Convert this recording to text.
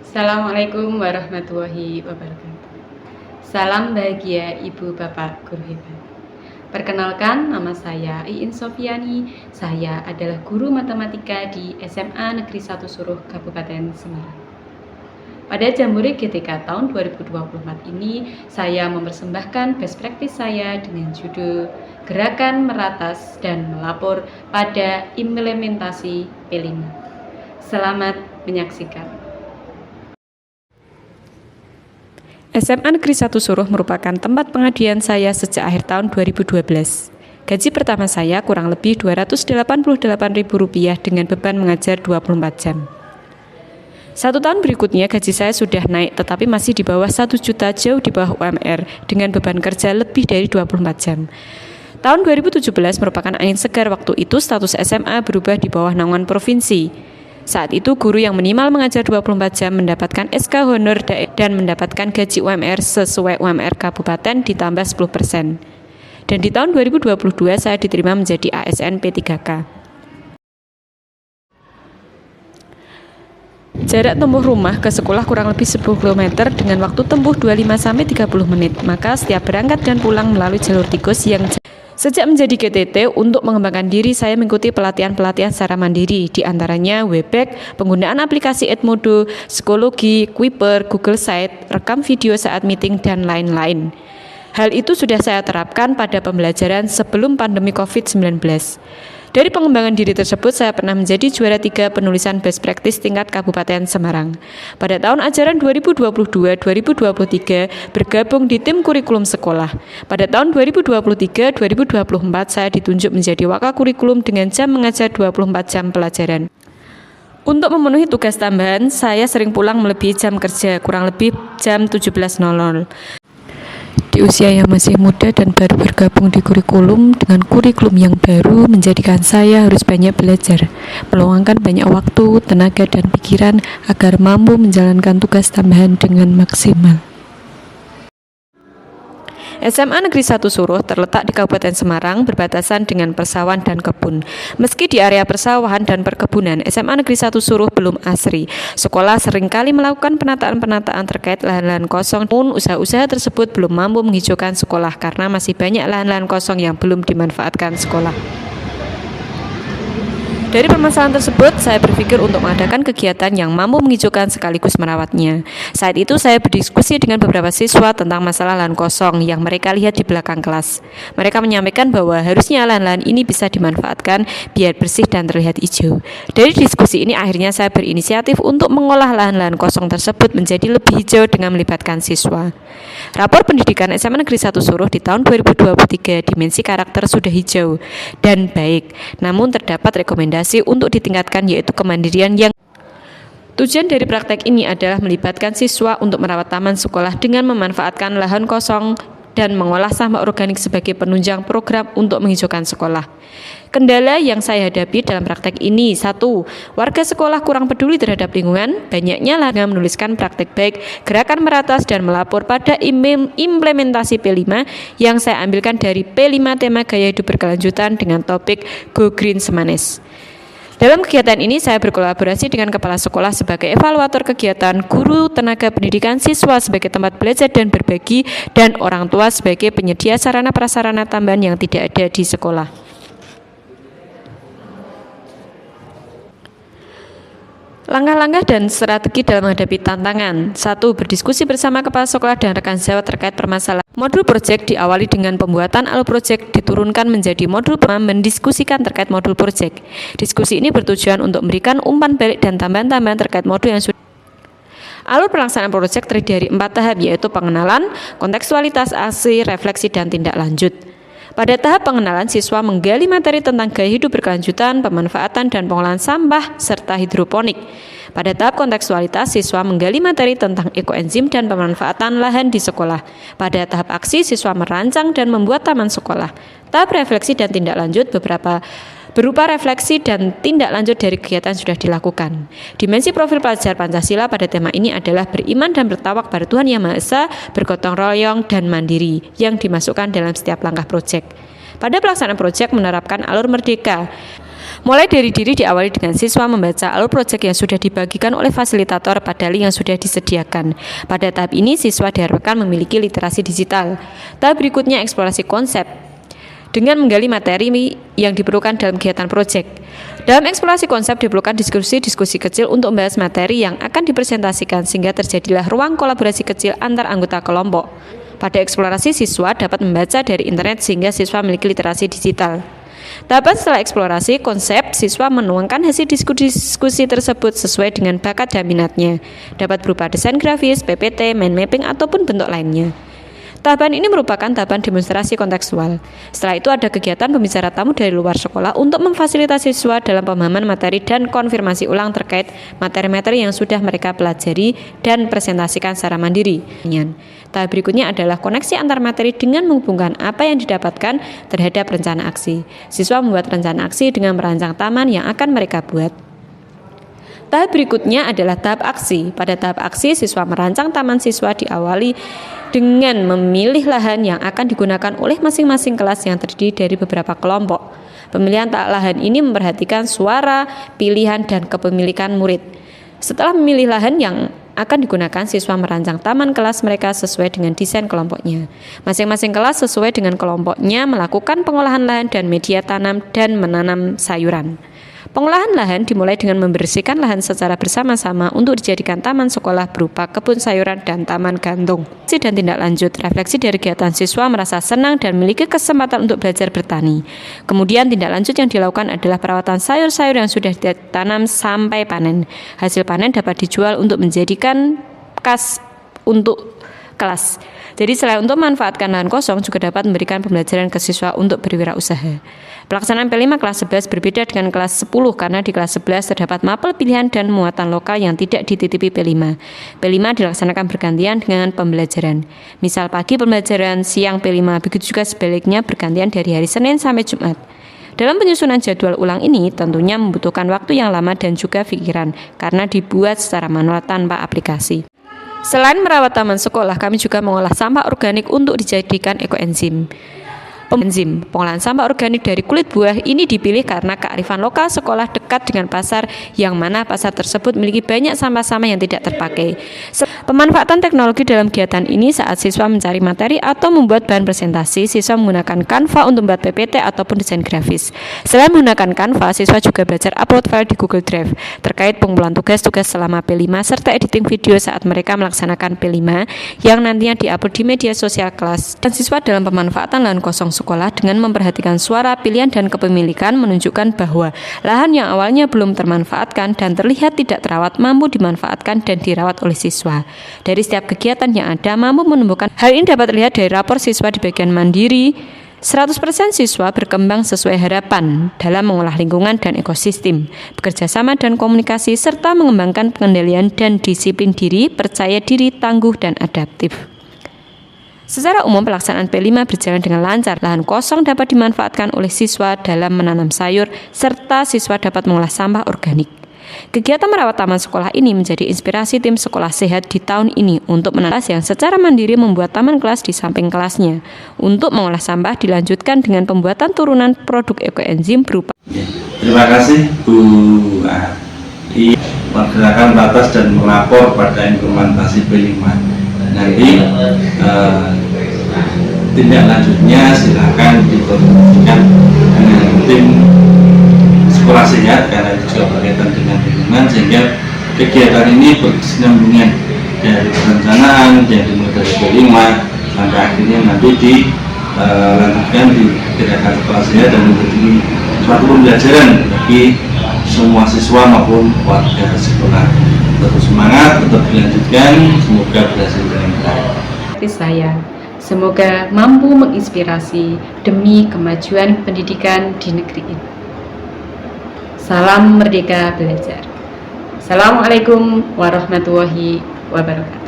Assalamualaikum warahmatullahi wabarakatuh. Salam bahagia Ibu Bapak Guru Hebat. Perkenalkan, nama saya Iin Sofiani. Saya adalah guru matematika di SMA Negeri 1 Suruh Kabupaten Semarang. Pada Jambore GTK tahun 2024 ini, saya mempersembahkan best practice saya dengan judul Gerakan Meratas dan Melapor pada Implementasi P5. Selamat menyaksikan. SMA Negeri 1 Suruh merupakan tempat pengabdian saya sejak akhir tahun 2012. Gaji pertama saya kurang lebih Rp288.000 dengan beban mengajar 24 jam. 1 tahun berikutnya gaji saya sudah naik tetapi masih di bawah 1 juta, jauh di bawah UMR dengan beban kerja lebih dari 24 jam. Tahun 2017 merupakan angin segar, waktu itu status SMA berubah di bawah naungan provinsi. Saat itu guru yang minimal mengajar 24 jam mendapatkan SK honor dan mendapatkan gaji UMR sesuai UMR kabupaten ditambah 10%. Dan di tahun 2022 saya diterima menjadi ASN P3K. Jarak tempuh rumah ke sekolah kurang lebih 10 km dengan waktu tempuh 25-30 menit. Maka setiap berangkat dan pulang melalui jalur tikus yang sejak menjadi GTT, untuk mengembangkan diri saya mengikuti pelatihan-pelatihan secara mandiri, di antaranya Webex, penggunaan aplikasi Edmodo, psikologi, Kuiper, Google Site, rekam video saat meeting, dan lain-lain. Hal itu sudah saya terapkan pada pembelajaran sebelum pandemi COVID-19. Dari pengembangan diri tersebut, saya pernah menjadi juara 3 penulisan best practice tingkat Kabupaten Semarang. Pada tahun ajaran 2022-2023, bergabung di tim kurikulum sekolah. Pada tahun 2023-2024, saya ditunjuk menjadi wakakurikulum dengan jam mengajar 24 jam pelajaran. Untuk memenuhi tugas tambahan, saya sering pulang melebihi jam kerja, kurang lebih jam 17.00. Di usia yang masih muda dan baru bergabung di kurikulum, dengan kurikulum yang baru menjadikan saya harus banyak belajar, meluangkan banyak waktu, tenaga, dan pikiran agar mampu menjalankan tugas tambahan dengan maksimal. SMA Negeri 1 Suruh terletak di Kabupaten Semarang, berbatasan dengan persawahan dan kebun. Meski di area persawahan dan perkebunan, SMA Negeri 1 Suruh belum asri. Sekolah seringkali melakukan penataan-penataan terkait lahan-lahan kosong, namun usaha-usaha tersebut belum mampu menghijaukan sekolah karena masih banyak lahan-lahan kosong yang belum dimanfaatkan sekolah. Dari permasalahan tersebut, saya berpikir untuk mengadakan kegiatan yang mampu menghijaukan sekaligus merawatnya. Saat itu saya berdiskusi dengan beberapa siswa tentang masalah lahan kosong yang mereka lihat di belakang kelas. Mereka menyampaikan bahwa harusnya lahan-lahan ini bisa dimanfaatkan biar bersih dan terlihat hijau. Dari diskusi ini akhirnya saya berinisiatif untuk mengolah lahan-lahan kosong tersebut menjadi lebih hijau dengan melibatkan siswa. Rapor pendidikan SMA Negeri 1 Suruh di tahun 2023, dimensi karakter sudah hijau dan baik, namun terdapat rekomendasi untuk ditingkatkan, yaitu kemandirian yang tujuan dari praktek ini adalah melibatkan siswa untuk merawat taman sekolah dengan memanfaatkan lahan kosong dan mengolah sampah organik sebagai penunjang program untuk menghijaukan sekolah. Kendala yang saya hadapi dalam praktek ini: 1. Warga sekolah kurang peduli terhadap lingkungan. Banyaknya lahan menuliskan praktek baik, gerakan meratas dan melapor pada implementasi P5 yang saya ambilkan dari P5 tema gaya hidup berkelanjutan dengan topik Go Green Semanes. Dalam kegiatan ini saya berkolaborasi dengan kepala sekolah sebagai evaluator kegiatan, guru, tenaga pendidikan, siswa sebagai tempat belajar dan berbagi, dan orang tua sebagai penyedia sarana prasarana tambahan yang tidak ada di sekolah. Langkah-langkah dan strategi dalam menghadapi tantangan. 1. Berdiskusi bersama kepala sekolah dan rekan sejawat terkait permasalahan. Modul proyek diawali dengan pembuatan alur proyek, diturunkan menjadi modul mendiskusikan terkait modul proyek. Diskusi ini bertujuan untuk memberikan umpan balik dan tambahan-tambahan terkait modul yang sudah. Alur pelaksanaan proyek terdiri dari 4 tahap, yaitu pengenalan, kontekstualitas, aksi, refleksi, dan tindak lanjut. Pada tahap pengenalan, siswa menggali materi tentang gaya hidup berkelanjutan, pemanfaatan dan pengolahan sampah, serta hidroponik. Pada tahap kontekstualitas, siswa menggali materi tentang ekoenzim dan pemanfaatan lahan di sekolah. Pada tahap aksi, siswa merancang dan membuat taman sekolah. Tahap refleksi dan tindak lanjut berupa refleksi dan tindak lanjut dari kegiatan sudah dilakukan. Dimensi profil pelajar Pancasila pada tema ini adalah beriman dan bertawak pada Tuhan Yang Maha Esa, bergotong royong dan mandiri yang dimasukkan dalam setiap langkah proyek. Pada pelaksanaan proyek menerapkan alur merdeka. Mulai dari diri diawali dengan siswa membaca alur proyek yang sudah dibagikan oleh fasilitator pada link yang sudah disediakan. Pada tahap ini, siswa diharapkan memiliki literasi digital. Tahap berikutnya eksplorasi konsep dengan menggali materi yang diperlukan dalam kegiatan proyek. Dalam eksplorasi konsep diperlukan diskusi-diskusi kecil untuk membahas materi yang akan dipresentasikan sehingga terjadilah ruang kolaborasi kecil antar anggota kelompok. Pada eksplorasi, siswa dapat membaca dari internet sehingga siswa memiliki literasi digital. Tahapan setelah eksplorasi konsep, siswa menuangkan hasil diskusi tersebut sesuai dengan bakat dan minatnya. Dapat berupa desain grafis, PPT, mind mapping, ataupun bentuk lainnya. Tahapan ini merupakan tahapan demonstrasi kontekstual. Setelah itu ada kegiatan pembicara tamu dari luar sekolah untuk memfasilitasi siswa dalam pemahaman materi dan konfirmasi ulang terkait materi-materi yang sudah mereka pelajari dan presentasikan secara mandiri. Tahap berikutnya adalah koneksi antar materi dengan menghubungkan apa yang didapatkan terhadap rencana aksi. Siswa membuat rencana aksi dengan merancang taman yang akan mereka buat. Tahap berikutnya adalah tahap aksi. Pada tahap aksi, siswa merancang taman siswa diawali dengan memilih lahan yang akan digunakan oleh masing-masing kelas yang terdiri dari beberapa kelompok. Pemilihan lahan ini memperhatikan suara, pilihan, dan kepemilikan murid. Setelah memilih lahan yang akan digunakan, siswa merancang taman kelas mereka sesuai dengan desain kelompoknya. Masing-masing kelas sesuai dengan kelompoknya melakukan pengolahan lahan dan media tanam dan menanam sayuran. Pengolahan lahan dimulai dengan membersihkan lahan secara bersama-sama untuk dijadikan taman sekolah berupa kebun sayuran dan taman gantung. Dan tindak lanjut, refleksi dari kegiatan siswa merasa senang dan memiliki kesempatan untuk belajar bertani. Kemudian tindak lanjut yang dilakukan adalah perawatan sayur-sayur yang sudah ditanam sampai panen. Hasil panen dapat dijual untuk menjadikan kas untuk kelas. Jadi selain untuk memanfaatkan lahan kosong juga dapat memberikan pembelajaran ke siswa untuk berwirausaha. Pelaksanaan P5 kelas 11 berbeda dengan kelas 10 karena di kelas 11 terdapat mapel pilihan dan muatan lokal yang tidak dititipi P5. P5 dilaksanakan bergantian dengan pembelajaran. Misal pagi pembelajaran, siang P5, begitu juga sebaliknya bergantian dari hari Senin sampai Jumat. Dalam penyusunan jadwal ulang ini tentunya membutuhkan waktu yang lama dan juga pikiran karena dibuat secara manual tanpa aplikasi. Selain merawat taman sekolah, kami juga mengolah sampah organik untuk dijadikan ekoenzim. Pengolahan sampah organik dari kulit buah ini dipilih karena kearifan lokal sekolah dekat dengan pasar yang mana pasar tersebut memiliki banyak sampah-sampah yang tidak terpakai. Pemanfaatan teknologi dalam kegiatan ini saat siswa mencari materi atau membuat bahan presentasi, siswa menggunakan Canva untuk membuat PPT ataupun desain grafis. Selain menggunakan Canva, siswa juga belajar upload file di Google Drive terkait pengumpulan tugas-tugas selama P5 serta editing video saat mereka melaksanakan P5 yang nantinya diupload di media sosial kelas. Dan siswa dalam pemanfaatan lahan kosong sekolah dengan memperhatikan suara, pilihan, dan kepemilikan menunjukkan bahwa lahan yang awalnya belum termanfaatkan dan terlihat tidak terawat mampu dimanfaatkan dan dirawat oleh siswa. Dari setiap kegiatan yang ada mampu menumbuhkan. Hal ini dapat terlihat dari rapor siswa di bagian mandiri. 100% siswa berkembang sesuai harapan dalam mengolah lingkungan dan ekosistem, bekerja sama dan komunikasi, serta mengembangkan pengendalian dan disiplin diri, percaya diri, tangguh, dan adaptif. Secara umum pelaksanaan P5 berjalan dengan lancar. Lahan kosong dapat dimanfaatkan oleh siswa dalam menanam sayur, serta siswa dapat mengolah sampah organik. Kegiatan merawat taman sekolah ini menjadi inspirasi tim sekolah sehat di tahun ini untuk menanam yang secara mandiri membuat taman kelas di samping kelasnya. Untuk mengolah sampah dilanjutkan dengan pembuatan turunan produk ekoenzim berupa. Terima kasih Bu Ari menggerakkan batas dan melapor pada implementasi P5. Nanti tindak lanjutnya silakan dikoordinasikan dengan tim sekolah sehat karena itu juga berkaitan dengan lingkungan sehingga kegiatan ini berkesinambungan dari perencanaan yang dimulai dari P5 sampai akhirnya nanti dilanjutkan di gerakan sekolah sehat dan menjadi suatu pembelajaran bagi semua siswa maupun warga sekolah. Tetap semangat, tetap dilanjutkan, semoga berhasil dengan baik. Saya semoga mampu menginspirasi demi kemajuan pendidikan di negeri ini. Salam Merdeka Belajar. Assalamualaikum warahmatullahi wabarakatuh.